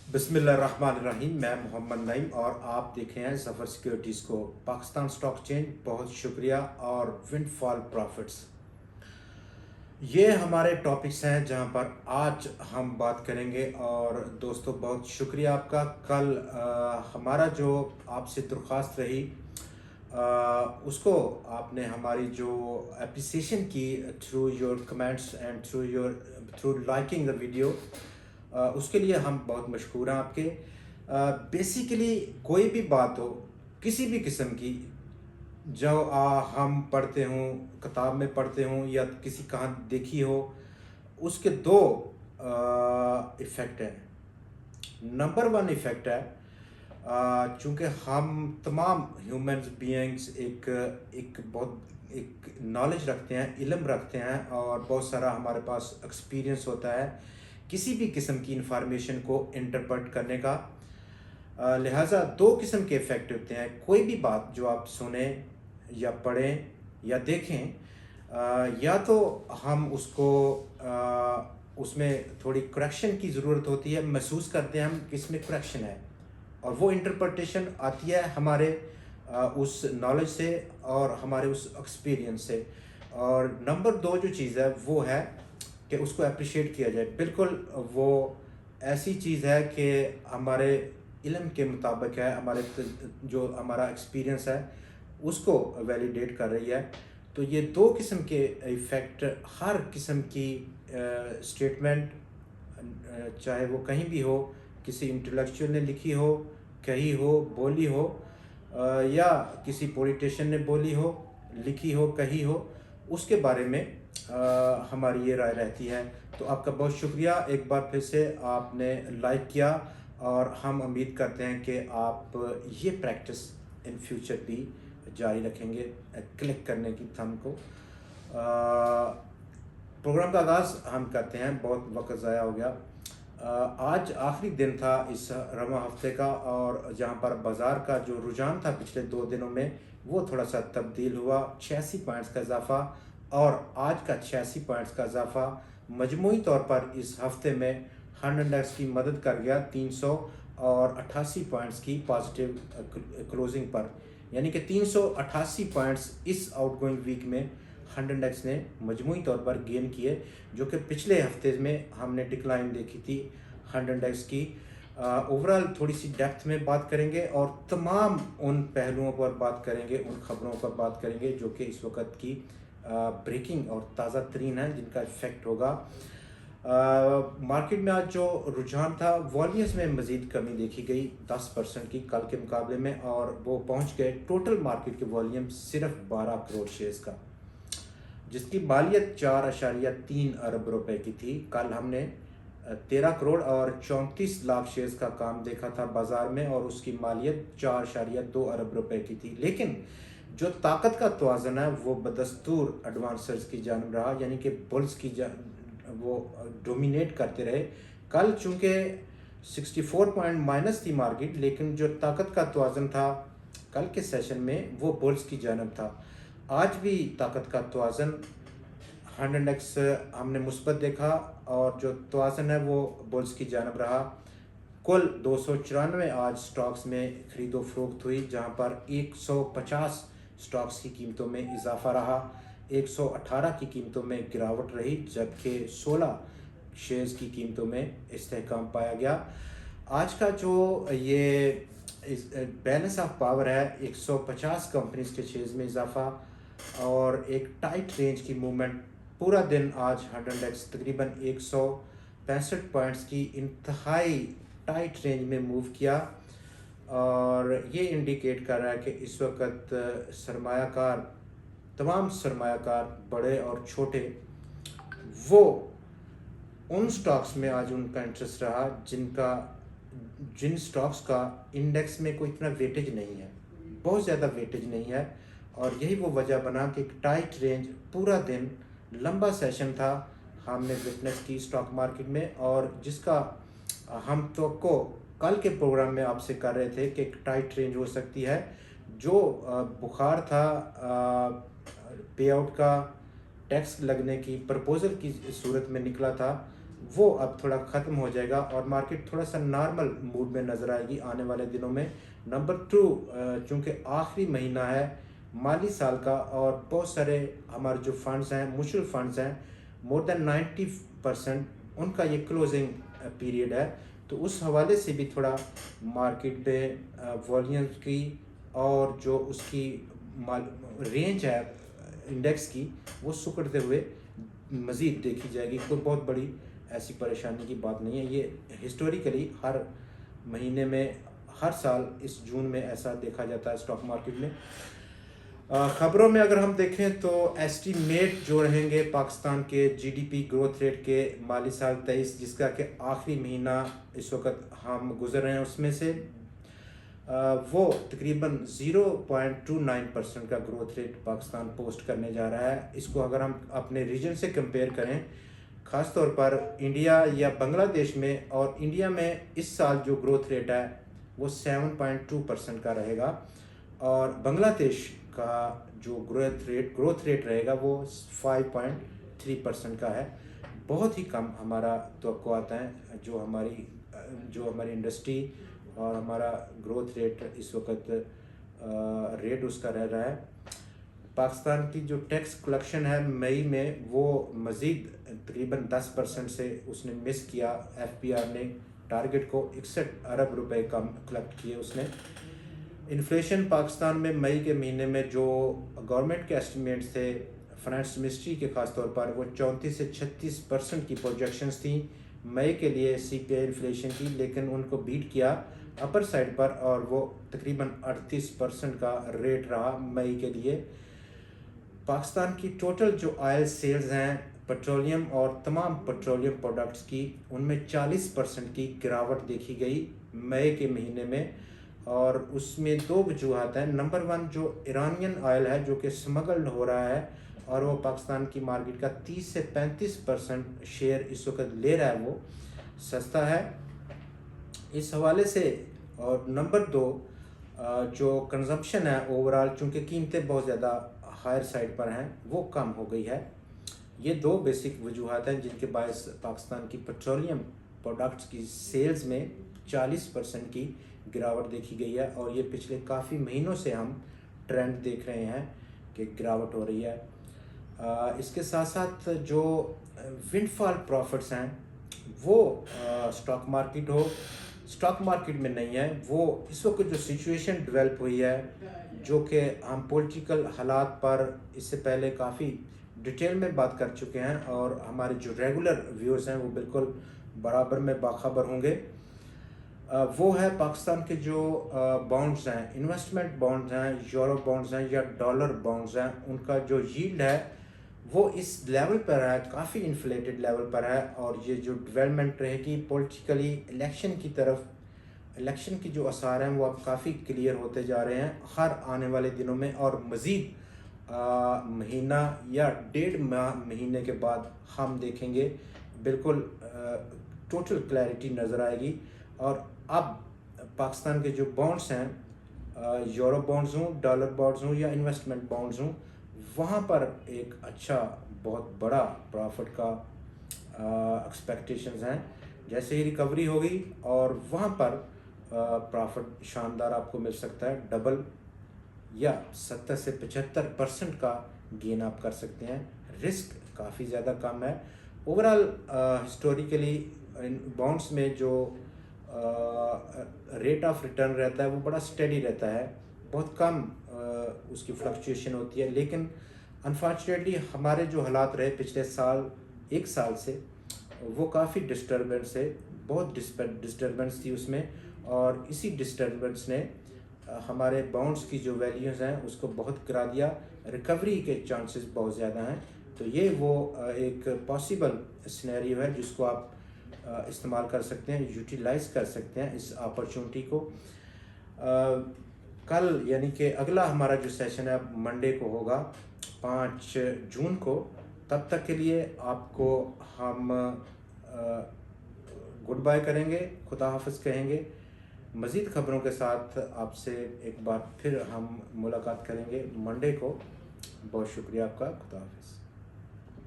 बिस्मिल्लाहिर्रहमानिर्रहीम। मैं मोहम्मद नईम और आप देख रहे हैं ज़फ़र सिक्योरिटीज़ को। पाकिस्तान स्टॉक चेंज, बहुत शुक्रिया। और विंडफॉल प्रॉफिट्स, ये हमारे टॉपिक्स हैं जहां पर आज हम बात करेंगे। और दोस्तों, बहुत शुक्रिया आपका। कल हमारा जो आपसे दरख्वास्त रही, उसको आपने हमारी जो एप्रिसिएशन की through your comments and through liking the video, उसके लिए हम बहुत मशहूर हैं आपके। बेसिकली कोई भी बात हो, किसी भी किस्म की, जो हम पढ़ते हों, किताब में पढ़ते हों या किसी कहाँ देखी हो, उसके दो इफ़ेक्ट हैं। नंबर वन इफ़ेक्ट है, चूँकि हम तमाम ह्यूमंस बीइंग्स एक बहुत एक नॉलेज रखते हैं, इल्म रखते हैं, और बहुत सारा हमारे पास एक्सपीरियंस होता है किसी भी किस्म की इंफॉर्मेशन को इंटरप्रेट करने का। लिहाजा दो किस्म के इफ़ेक्ट होते हैं। कोई भी बात जो आप सुने या पढ़ें या देखें, या तो हम उसको उसमें थोड़ी करेक्शन की ज़रूरत होती है, महसूस करते हैं हम कि इसमें करेक्शन है, और वो इंटरप्रिटेशन आती है हमारे उस नॉलेज से और हमारे उस एक्सपीरियंस से। और नंबर दो जो चीज़ है वो है कि उसको अप्रिशिएट किया जाए। बिल्कुल वो ऐसी चीज़ है कि हमारे इल्म के मुताबिक है, जो हमारा एक्सपीरियंस है उसको वैलिडेट कर रही है। तो ये दो किस्म के इफ़ेक्ट हर किस्म की स्टेटमेंट, चाहे वो कहीं भी हो, किसी इंटेलेक्चुअल ने लिखी हो, कही हो, बोली हो, या किसी पॉलिटिशियन ने बोली हो, लिखी हो, कही हो, उसके बारे में हमारी ये राय रहती है। तो आपका बहुत शुक्रिया, एक बार फिर से आपने लाइक किया, और हम उम्मीद करते हैं कि आप ये प्रैक्टिस इन फ्यूचर भी जारी रखेंगे, क्लिक करने की थंब को। प्रोग्राम का आगाज़ हम करते हैं, बहुत वक्त ज़ाया हो गया। आज आखिरी दिन था इस रमा हफ्ते का, और जहां पर बाज़ार का जो रुझान था पिछले 2 दिनों में, वो थोड़ा सा तब्दील हुआ। 86 पॉइंट्स का इजाफा, और आज का 86 पॉइंट्स का इजाफा मजमूई तौर पर इस हफ्ते में 100 इंडेक्स की मदद कर गया 388 पॉइंट्स की पॉजिटिव क्लोजिंग पर। यानी कि 388 पॉइंट्स इस आउटगोइंग वीक में 100 इंडेक्स ने मजमूई तौर पर गेन किए, जो कि पिछले हफ्ते में हमने डिक्लाइन देखी थी 100 इंडेक्स की। ओवरऑल थोड़ी सी डेप्थ में बात करेंगे, और तमाम उन पहलुओं पर बात करेंगे, उन खबरों पर बात करेंगे जो कि इस वक्त की ब्रेकिंग और ताज़ा तरीन है, जिनका इफेक्ट होगा। मार्केट में आज जो रुझान था, वॉल्यूम्स में मज़ीद कमी देखी गई 10% की कल के मुकाबले में, और वो पहुंच गए टोटल मार्केट के वॉल्यूम सिर्फ 12 करोड़ शेयर्स का, जिसकी मालियत 4.3 अरब रुपए की थी। कल हमने 13 करोड़ और 34 लाख शेयर्स का काम देखा था बाजार में, और उसकी मालियत 4.2 अरब रुपए की थी। लेकिन जो ताकत का तवाज़न है वो बदस्तूर एडवांसर्स की जानब रहा, यानी कि बुल्स की वो डोमिनेट करते रहे। कल चूँकि 64 पॉइंट माइनस थी मार्केट, लेकिन जो ताकत का तवाज़न था कल के सेशन में वो बुल्स की जानब था। आज भी ताकत का तवाज़न 100 इंडेक्स हमने मुस्बत देखा, और जो तवाज़न है वो बुल्स की जानब रहा। कुल 294 आज स्टॉक्स में ख़रीदो फरोख्त हुई, जहां पर 150 स्टॉक्स की कीमतों में इजाफा रहा, 118 की कीमतों में गिरावट रही, जबकि 16 शेयर्स की कीमतों में इस्तेहकाम पाया गया। आज का जो ये बैलेंस ऑफ पावर है, 150 कंपनीज के शेयर्स में इजाफा, और एक टाइट रेंज की मूवमेंट पूरा दिन। आज 100 इंडेक्स तकरीबन 165 पॉइंट्स की इंतहाई टाइट रेंज में मूव किया, और ये इंडिकेट कर रहा है कि इस वक्त सरमायाकार, तमाम सरमायाकार बड़े और छोटे, वो उन स्टॉक्स में आज उनका इंटरेस्ट रहा जिन स्टॉक्स का इंडेक्स में कोई इतना वेटेज नहीं है, बहुत ज़्यादा वेटेज नहीं है। और यही वो वजह बना कि एक टाइट रेंज पूरा दिन लंबा सेशन था हमने विटनेस की स्टॉक मार्केट में, और जिसका हम तो को कल के प्रोग्राम में आपसे कर रहे थे कि एक टाइट रेंज हो सकती है। जो बुखार था पे आउट का, टैक्स लगने की प्रपोजल की सूरत में निकला था, वो अब थोड़ा ख़त्म हो जाएगा और मार्केट थोड़ा सा नॉर्मल मूड में नज़र आएगी आने वाले दिनों में। नंबर टू, चूँकि आखिरी महीना है माली साल का और बहुत सारे हमारे जो फंड्स हैं, म्यूचुअल फंड्स हैं, मोर देन 90% उनका ये क्लोजिंग पीरियड है। तो उस हवाले से भी थोड़ा मार्केट पे वॉल्यूम्स की और जो उसकी रेंज है इंडेक्स की, वो सिकुड़ते हुए मज़ीद देखी जाएगी। कोई बहुत बड़ी ऐसी परेशानी की बात नहीं है। ये हिस्टोरिकली हर महीने में, हर साल इस जून में ऐसा देखा जाता है स्टॉक मार्केट में। ख़बरों में अगर हम देखें तो एस्टीमेट जो रहेंगे पाकिस्तान के जीडीपी ग्रोथ रेट के माली साल 23, जिसका कि आखिरी महीना इस वक्त हम गुजर रहे हैं, उसमें से वो तकरीबन 0.29% का ग्रोथ रेट पाकिस्तान पोस्ट करने जा रहा है। इसको अगर हम अपने रीजन से कंपेयर करें, ख़ास तौर पर इंडिया या बांग्लादेश में, और इंडिया में इस साल जो ग्रोथ रेट है वो 7.2% का रहेगा और बांग्लादेश का जो ग्रोथ रेट रहेगा वो 5.3% का है। बहुत ही कम हमारा तवक्कुआत हैं जो हमारी इंडस्ट्री और हमारा ग्रोथ रेट इस वक्त रेट उसका रह रहा है। पाकिस्तान की जो टैक्स कलेक्शन है मई में, वो मज़ीद तकरीबन 10% से उसने मिस किया। एफपीआर ने टारगेट को 61 अरब रुपए कम कलेक्ट किए उसने। इन्फ्लेशन पाकिस्तान में मई के महीने में जो गवर्नमेंट के एस्टिमेट्स थे फाइनेंस मिनिस्ट्री के ख़ास तौर पर, वो 34 से 36% की प्रोजेक्शंस थी मई के लिए सीपीआई इन्फ्लेशन की, लेकिन उनको बीट किया अपर साइड पर और वो तकरीबन 38% का रेट रहा मई के लिए। पाकिस्तान की टोटल जो ऑयल सेल्स हैं पेट्रोलियम और तमाम पेट्रोलियम प्रोडक्ट्स की, उनमें 40% की गिरावट देखी गई मई के महीने में। और उसमें दो वजूहत हैं। नंबर वन, जो ईरानियन ऑयल है जो कि स्मगल्ड हो रहा है और वो पाकिस्तान की मार्केट का 30 से 35% शेयर इस वक्त ले रहा है, वो सस्ता है इस हवाले से। और नंबर दो, जो कंजम्पशन है ओवरऑल, चूँकि कीमतें बहुत ज़्यादा हायर साइड पर हैं, वो कम हो गई है। ये दो बेसिक वजूहत हैं जिनके बायस पाकिस्तान की पेट्रोलियम प्रोडक्ट्स की सेल्स में 40% की गिरावट देखी गई है और ये पिछले काफ़ी महीनों से हम ट्रेंड देख रहे हैं कि गिरावट हो रही है। इसके साथ साथ जो विंडफॉल प्रॉफिट्स हैं वो स्टॉक मार्केट में नहीं है। वो इस वक्त जो सिचुएशन डेवलप हुई है, जो कि हम पॉलिटिकल हालात पर इससे पहले काफ़ी डिटेल में बात कर चुके हैं और हमारे जो रेगुलर व्यूअर्स हैं वो बिल्कुल बराबर में बाखबर होंगे। वो है पाकिस्तान के जो बॉन्ड्स हैं, इन्वेस्टमेंट बॉन्ड्स हैं, यूरो बॉन्ड्स हैं या डॉलर बॉन्ड्स हैं, उनका जो यील्ड है वो इस लेवल पर है, काफ़ी इन्फ्लेटेड लेवल पर है। और ये जो डेवलपमेंट रहेगी पॉलिटिकली इलेक्शन की तरफ, इलेक्शन की जो आसार हैं वो अब काफ़ी क्लियर होते जा रहे हैं हर आने वाले दिनों में। और मज़ीद महीना या 1.5 महीने के बाद हम देखेंगे बिल्कुल टोटल क्लैरिटी नज़र आएगी। और अब पाकिस्तान के जो बॉन्ड्स हैं, यूरो बॉन्ड्स हों, डॉलर बॉन्ड्स हों या इन्वेस्टमेंट बॉन्ड्स हों, वहाँ पर एक अच्छा बहुत बड़ा प्रॉफिट का एक्सपेक्टेशंस हैं। जैसे ही रिकवरी होगी और वहाँ पर प्रॉफिट शानदार आपको मिल सकता है, डबल या 70 से 75% का गेन आप कर सकते हैं। रिस्क काफ़ी ज़्यादा कम है। ओवरऑल हिस्टोरिकली बॉन्ड्स में जो रेट ऑफ रिटर्न रहता है वो बड़ा स्टेडी रहता है, बहुत कम उसकी फ्लक्चुएशन होती है। लेकिन अनफॉर्चुनेटली हमारे जो हालात रहे पिछले साल, एक साल से, वो काफ़ी डिस्टर्बेंस है, बहुत डिस्टर्बेंस थी उसमें। और इसी डिस्टर्बेंस ने हमारे बॉन्ड्स की जो वैल्यूज़ हैं उसको बहुत गिरा दिया। रिकवरी के चांसेस बहुत ज़्यादा हैं। तो ये वो एक पॉसिबल सिनेरियो है जिसको आप इस्तेमाल कर सकते हैं, यूटिलाइज़ कर सकते हैं इस अपॉर्चुनिटी को। कल यानी कि अगला हमारा जो सेशन है मंडे को होगा 5 जून को। तब तक के लिए आपको हम गुड बाय करेंगे, खुदा हाफिज़ कहेंगे। मज़ीद ख़बरों के साथ आपसे एक बार फिर हम मुलाकात करेंगे मंडे को। बहुत शुक्रिया आपका, खुदा हाफिज़।